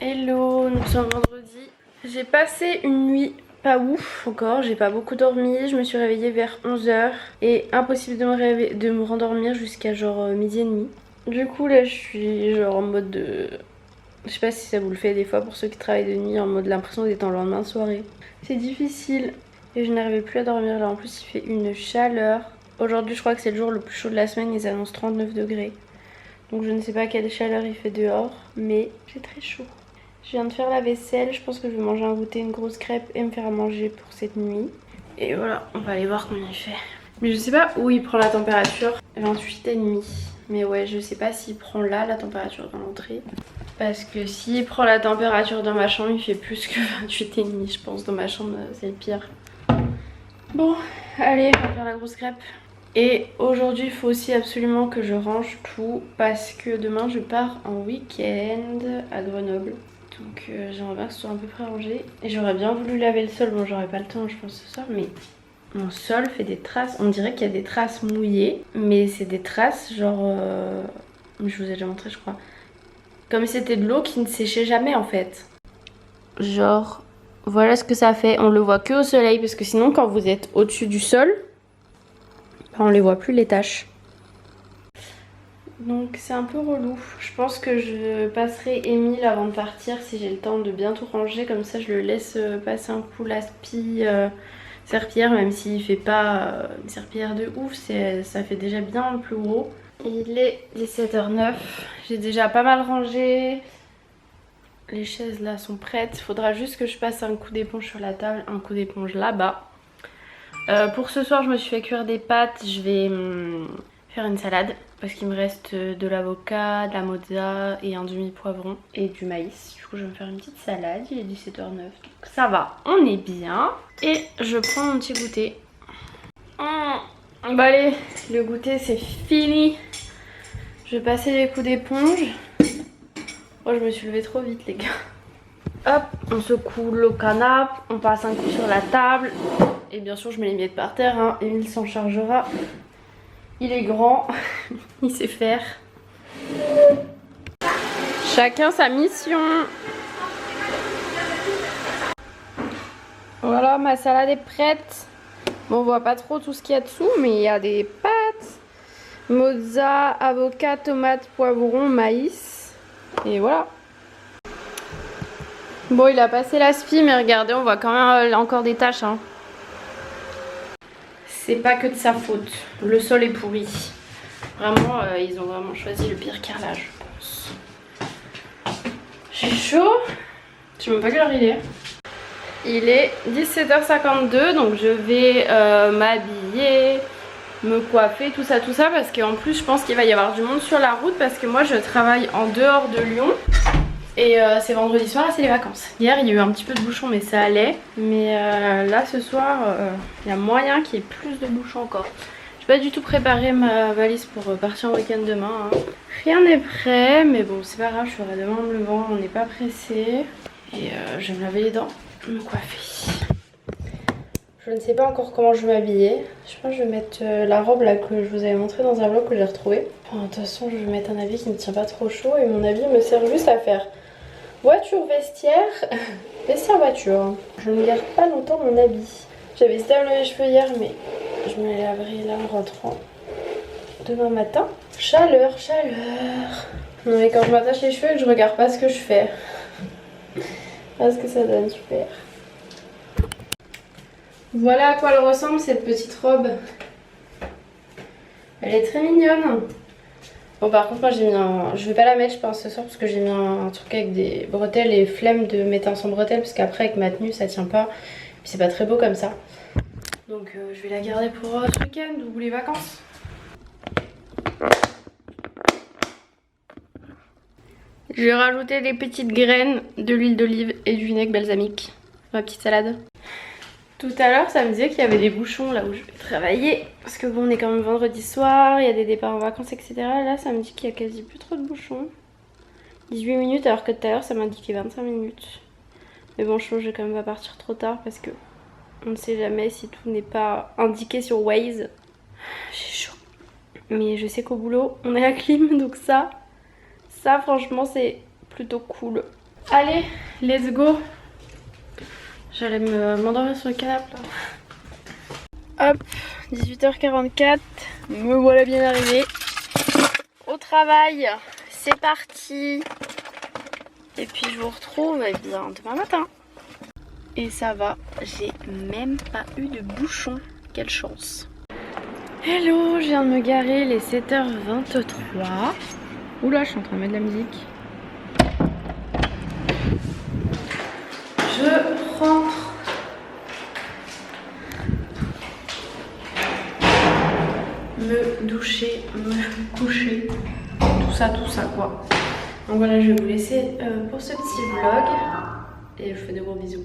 Hello, nous sommes vendredi. J'ai passé une nuit pas ouf encore, j'ai pas beaucoup dormi. Je me suis réveillée vers 11 h et impossible de me rendormir jusqu'à genre midi et demi. Du coup là je suis genre en mode de... Je sais pas si ça vous le fait des fois pour ceux qui travaillent de nuit, en mode l'impression d'être en lendemain de soirée. C'est difficile et je n'arrivais plus à dormir là. En plus il fait une chaleur. Aujourd'hui je crois que c'est le jour le plus chaud de la semaine, ils annoncent 39 degrés. Donc je ne sais pas quelle chaleur il fait dehors, mais c'est très chaud. Je viens de faire la vaisselle, je pense que je vais manger un goûter, une grosse crêpe et me faire à manger pour cette nuit. Et voilà, on va aller voir combien il fait. Mais je sais pas où il prend la température, 28,5. Mais ouais, je sais pas s'il prend là la température dans l'entrée. Parce que s'il prend la température dans ma chambre, il fait plus que 28,5 je pense. Dans ma chambre, c'est le pire. Bon, allez, on va faire la grosse crêpe. Et aujourd'hui, il faut aussi absolument que je range tout parce que demain, je pars en week-end à Grenoble. Donc j'aimerais bien que ce soit à peu près rangé. Et j'aurais bien voulu laver le sol. Bon, j'aurais pas le temps, je pense, ce soir. Mais mon sol fait des traces. On dirait qu'il y a des traces mouillées. Mais c'est des traces genre... Je vous ai déjà montré, je crois. Comme si c'était de l'eau qui ne séchait jamais, en fait. Genre, voilà ce que ça fait. On le voit que au soleil. Parce que sinon, quand vous êtes au-dessus du sol... on les voit plus les taches. Donc c'est un peu relou. Je pense que je passerai Émile avant de partir si j'ai le temps de bien tout ranger. Comme ça je le laisse passer un coup l'aspi serpillière, même s'il fait pas une serpillière de ouf, ça fait déjà bien le plus gros. Il est 17h09. J'ai déjà pas mal rangé. Les chaises là sont prêtes. Faudra juste que je passe un coup d'éponge sur la table, un coup d'éponge là-bas. Pour ce soir je me suis fait cuire des pâtes. Je vais faire une salade parce qu'il me reste de l'avocat, de la mozza et un demi-poivron et du maïs. Du coup je vais me faire une petite salade, il est 17h09 donc ça va, on est bien. Et je prends mon petit goûter. Bah allez, le goûter c'est fini. Je vais passer les coups d'éponge. Oh je me suis levée trop vite les gars. Hop, on secoue le canapé, on passe un coup sur la table. Et bien sûr je mets les miettes par terre, hein. Emile s'en chargera. Il est grand, il sait faire. Chacun sa mission. Voilà, ma salade est prête. Bon, on voit pas trop tout ce qu'il y a dessous, mais il y a des pâtes, mozza, avocat, tomate, poivron, maïs. Et voilà. Bon, il a passé l'aspi, mais regardez, on voit quand même encore des taches. Hein. C'est pas que de sa faute. Le sol est pourri. Vraiment, ils ont vraiment choisi le pire carrelage, je pense. J'ai chaud. Je sais même pas quelle heure il est. Il est 17h52, donc je vais m'habiller, me coiffer, tout ça, parce qu'en plus je pense qu'il va y avoir du monde sur la route parce que moi je travaille en dehors de Lyon. Et c'est vendredi soir, c'est les vacances. Hier il y a eu un petit peu de bouchon mais ça allait. Mais là ce soir, il y a moyen qu'il y ait plus de bouchons encore. J'ai pas du tout préparé ma valise pour partir en week-end demain. Hein. Rien n'est prêt, mais bon c'est pas grave, je ferai demain en me levant, on n'est pas pressé. Et je vais me laver les dents, me coiffer. Je ne sais pas encore comment je vais m'habiller. Je pense que je vais mettre la robe là que je vous avais montré dans un vlog que j'ai retrouvé. Enfin, de toute façon je vais mettre un habit qui ne tient pas trop chaud et mon habit me sert juste à faire voiture, vestiaire, vestiaire, voiture. Je ne garde pas longtemps mon habit. J'avais hésité à me laver les cheveux hier mais je me les laverai là en rentrant demain matin. Chaleur, chaleur. Non mais quand je m'attache les cheveux, je regarde pas ce que je fais. Parce que ça donne super. Voilà à quoi elle ressemble cette petite robe. Elle est très mignonne. Bon par contre moi j'ai mis un... Je vais pas la mettre je pense ce soir parce que j'ai mis un truc avec des bretelles et flemme de mettre un sans bretelles parce qu'après avec ma tenue ça tient pas. Puis c'est pas très beau comme ça. Donc je vais la garder pour ce week-end ou les vacances. Je vais rajouter des petites graines, de l'huile d'olive et du vinaigre balsamique. Ma petite salade. Tout à l'heure ça me disait qu'il y avait des bouchons là où je vais travailler. Parce que bon on est quand même vendredi soir, il y a des départs en vacances etc. Là ça me dit qu'il y a quasi plus trop de bouchons. 18 minutes alors que tout à l'heure ça m'indiquait 25 minutes. Mais bon je pense que je vais quand même pas partir trop tard parce que on ne sait jamais si tout n'est pas indiqué sur Waze. J'ai chaud. Mais je sais qu'au boulot on est à la clim donc ça franchement c'est plutôt cool. Allez, let's go. J'allais m'endormir sur le canapé là. Hop, 18h44, me voilà bien arrivée au travail. C'est parti. Et puis je vous retrouve eh bien demain matin. Et ça va, j'ai même pas eu de bouchon. Quelle chance. Hello, je viens de me garer, les 7h23. Oula, je suis en train de mettre de la musique. Je rentre. Me doucher, me coucher. Tout ça quoi. Donc voilà, je vais vous laisser pour ce petit vlog. Et je vous fais de gros bisous.